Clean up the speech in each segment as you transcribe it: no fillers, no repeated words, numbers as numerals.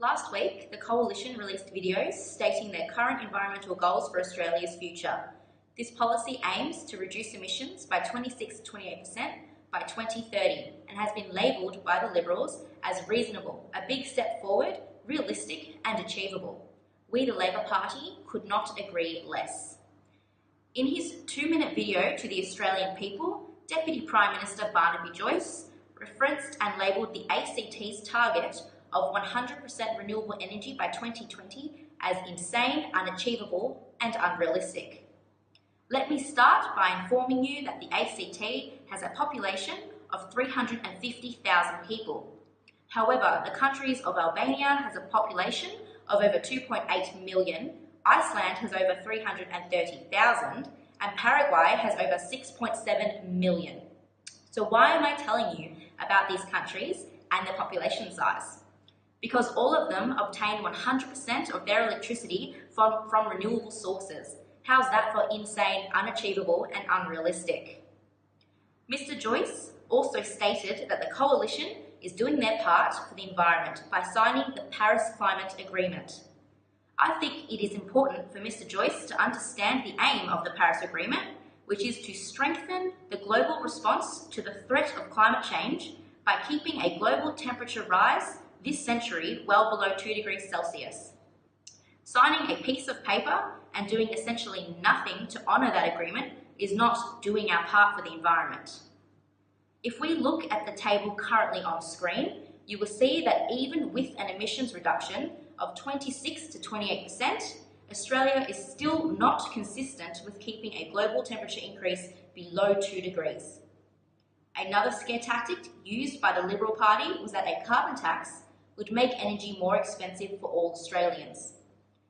Last week, the Coalition released videos stating their current environmental goals for Australia's future. This policy aims to reduce emissions by 26 to 28% by 2030 and has been labelled by the Liberals as reasonable, a big step forward, realistic and achievable. We, the Labor Party, could not agree less. In his 2-minute video to the Australian people, Deputy Prime Minister Barnaby Joyce referenced and labelled the ACT's target of 100% renewable energy by 2020 as insane, unachievable and unrealistic. Let me start by informing you that the ACT has a population of 350,000 people. However, the countries of Albania has a population of over 2.8 million, Iceland has over 330,000, and Paraguay has over 6.7 million. So why am I telling you about these countries and their population size? Because all of them obtain 100% of their electricity from renewable sources. How's that for insane, unachievable and unrealistic? Mr. Joyce also stated that the Coalition is doing their part for the environment by signing the Paris Climate Agreement. I think it is important for Mr. Joyce to understand the aim of the Paris Agreement, which is to strengthen the global response to the threat of climate change by keeping a global temperature rise this century well below 2 degrees Celsius. Signing a piece of paper and doing essentially nothing to honour that agreement is not doing our part for the environment. If we look at the table currently on screen, you will see that even with an emissions reduction of 26 to 28%, Australia is still not consistent with keeping a global temperature increase below 2 degrees. Another scare tactic used by the Liberal Party was that a carbon tax would make energy more expensive for all Australians.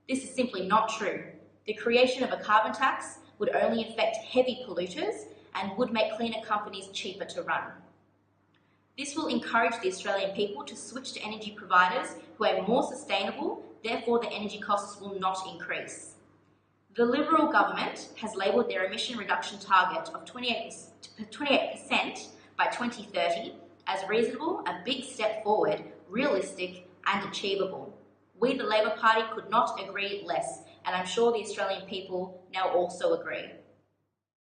This is simply not true. The creation of a carbon tax would only affect heavy polluters and would make cleaner companies cheaper to run. This will encourage the Australian people to switch to energy providers who are more sustainable, therefore the energy costs will not increase. The Liberal government has labelled their emission reduction target of 28% by 2030 as reasonable, a big step forward, realistic and achievable. We, the Labor Party, could not agree less, and I'm sure the Australian people now also agree.